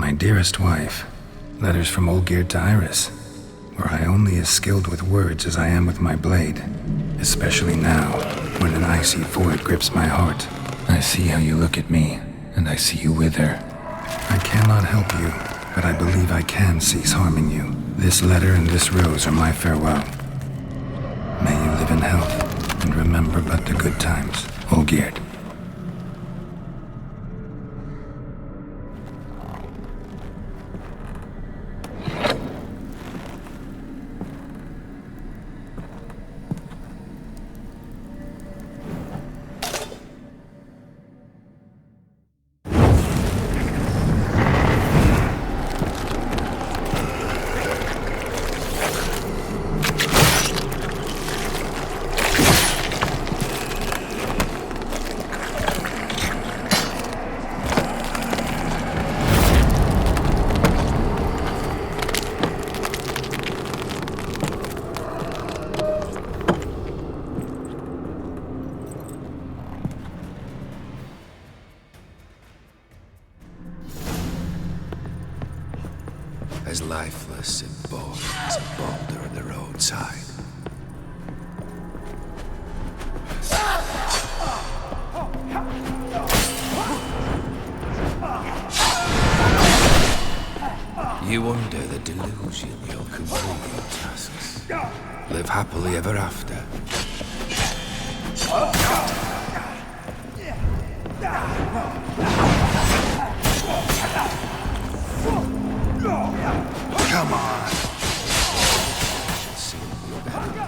My dearest wife, letters from Olgierd to Iris, where I only as skilled with words as I am with my blade, especially now, when an icy void grips my heart. I see how you look at me, and I see you wither. I cannot help you, but I believe I can cease harming you. This letter and this rose are my farewell. May you live in health, and remember but the good times, Olgierd. As lifeless and bold as a boulder on the roadside. You wonder the delusion you'll complete your tasks. Live happily ever after. Come on. Soon you'll be better.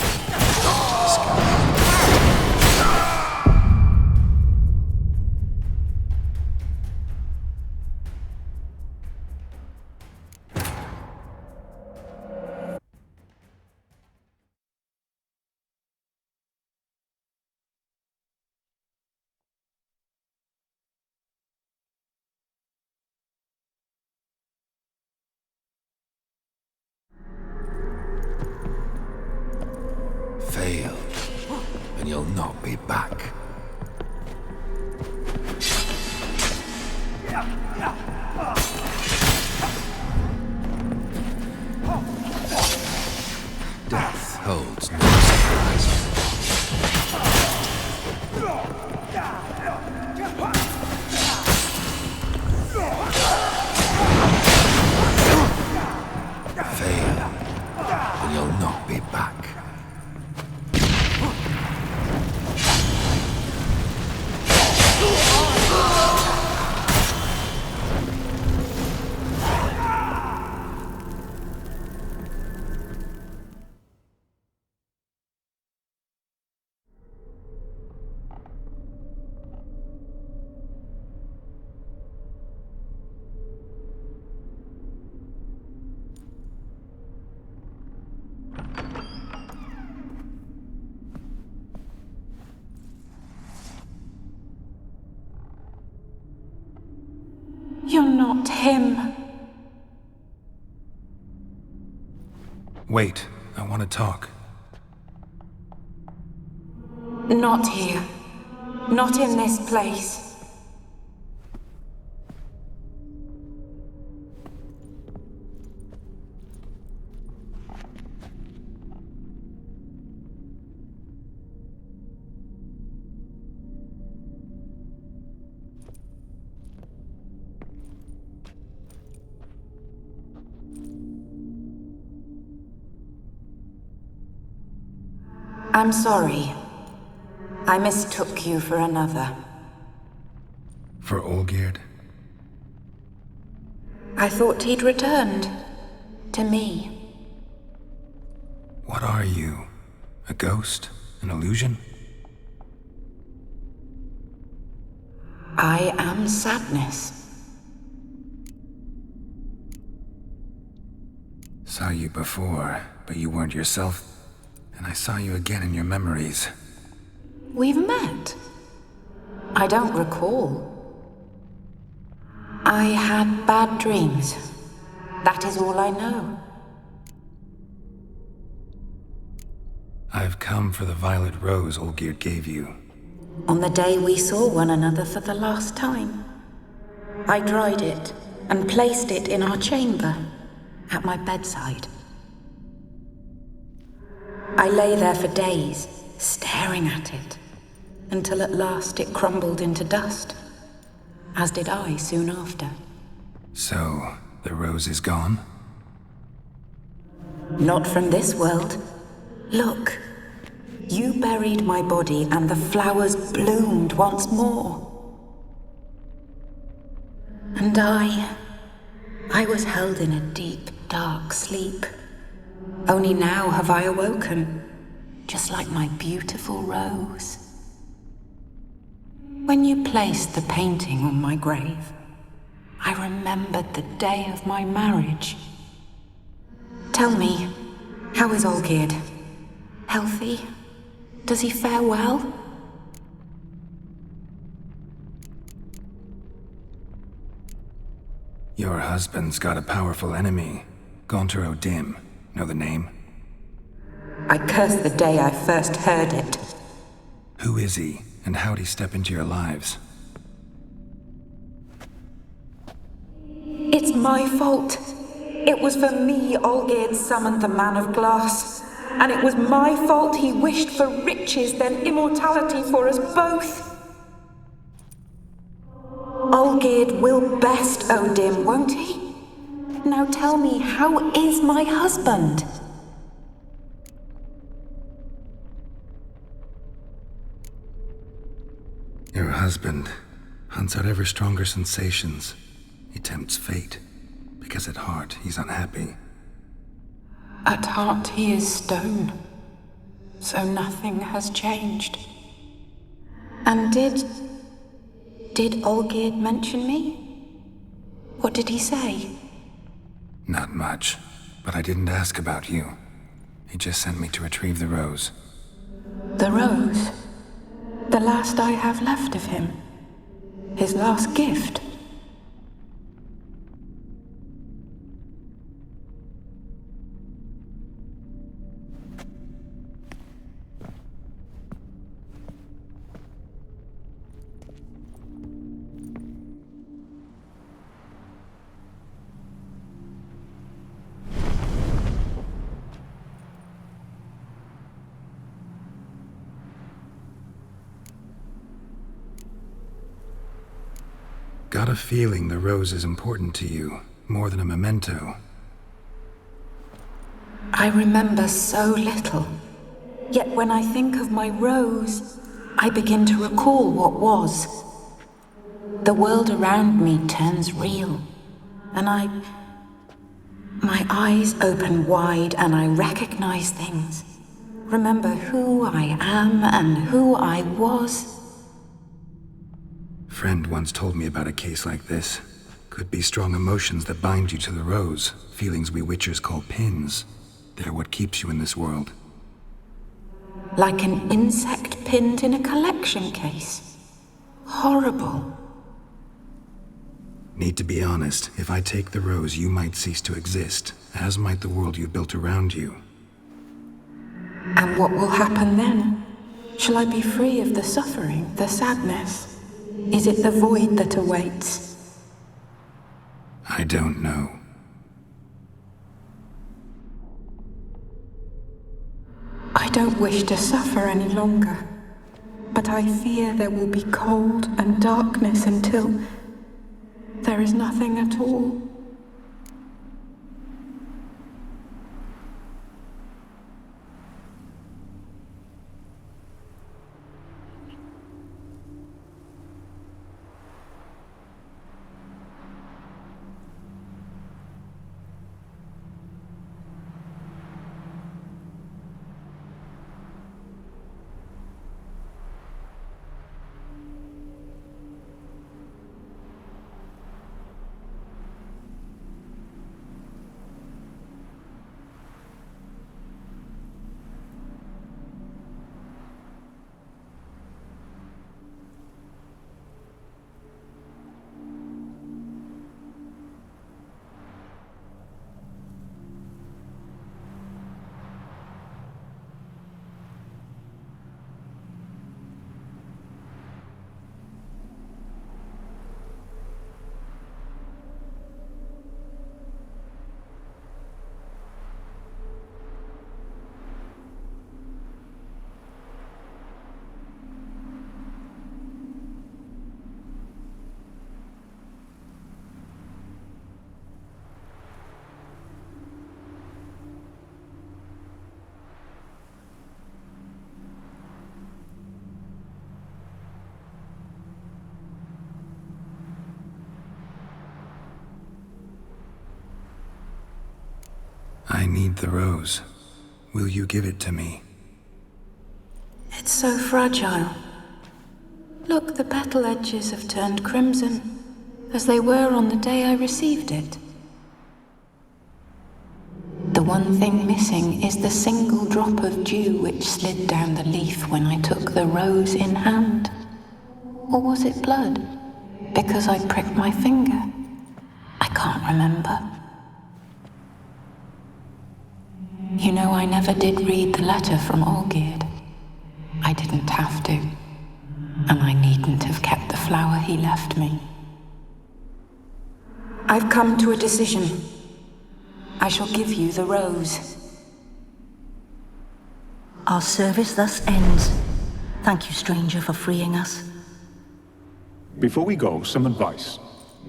Fail, and you'll not be back. Death holds no surprises. Fail, and you'll not be back. You're not him. Wait, I want to talk. Not here. Not in this place. I'm sorry. I mistook you for another. For Olgierd? I thought he'd returned. To me. What are you? A ghost? An illusion? I am sadness. Saw you before, but you weren't yourself. And I saw you again in your memories. We've met? I don't recall. I had bad dreams. That is all I know. I've come for the violet rose Olgierd gave you. On the day we saw one another for the last time. I dried it and placed it in our chamber, at my bedside. I lay there for days, staring at it, until at last it crumbled into dust, as did I soon after. So, the rose is gone? Not from this world. Look, you buried my body and the flowers bloomed once more. And I was held in a deep, dark sleep. Only now have I awoken, just like my beautiful rose. When you placed the painting on my grave, I remembered the day of my marriage. Tell me, how is Olgierd? Healthy? Does he fare well? Your husband's got a powerful enemy. Gaunter O'Dim. Know the name? I curse the day I first heard it. Who is he, and how'd he step into your lives? It's my fault. It was for me Olgierd summoned the Man of Glass. And it was my fault he wished for riches, then immortality for us both. Olgierd will best O'Dim, won't he? Now tell me, how is my husband? Your husband hunts out ever stronger sensations. He tempts fate, because at heart he's unhappy. At heart he is stone, so nothing has changed. And did Olgierd mention me? What did he say? Not much, but I didn't ask about you. He just sent me to retrieve the rose. The rose? The last I have left of him? His last gift? Got a feeling the rose is important to you, more than a memento. I remember so little. Yet when I think of my rose, I begin to recall what was. The world around me turns real, and my eyes open wide and I recognize things. Remember who I am and who I was. Friend once told me about a case like this. Could be strong emotions that bind you to the rose, feelings we witchers call pins. They're what keeps you in this world. Like an insect pinned in a collection case. Horrible. Need to be honest, if I take the rose, you might cease to exist, as might the world you built around you. And what will happen then? Shall I be free of the suffering, the sadness? Is it the void that awaits? I don't know. I don't wish to suffer any longer, but I fear there will be cold and darkness until there is nothing at all. I need the rose. Will you give it to me? It's so fragile. Look, the petal edges have turned crimson, as they were on the day I received it. The one thing missing is the single drop of dew which slid down the leaf when I took the rose in hand. Or was it blood? Because I pricked my finger. I can't remember. You know, I never did read the letter from Olgierd. I didn't have to. And I needn't have kept the flower he left me. I've come to a decision. I shall give you the rose. Our service thus ends. Thank you, stranger, for freeing us. Before we go, some advice.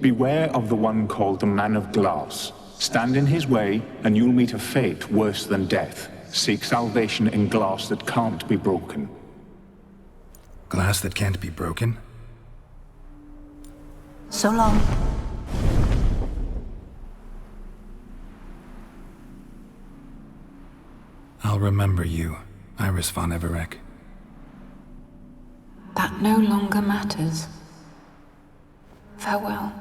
Beware of the one called the Man of Glass. Stand in his way, and you'll meet a fate worse than death. Seek salvation in glass that can't be broken. Glass that can't be broken? So long. I'll remember you, Iris von Everec. That no longer matters. Farewell.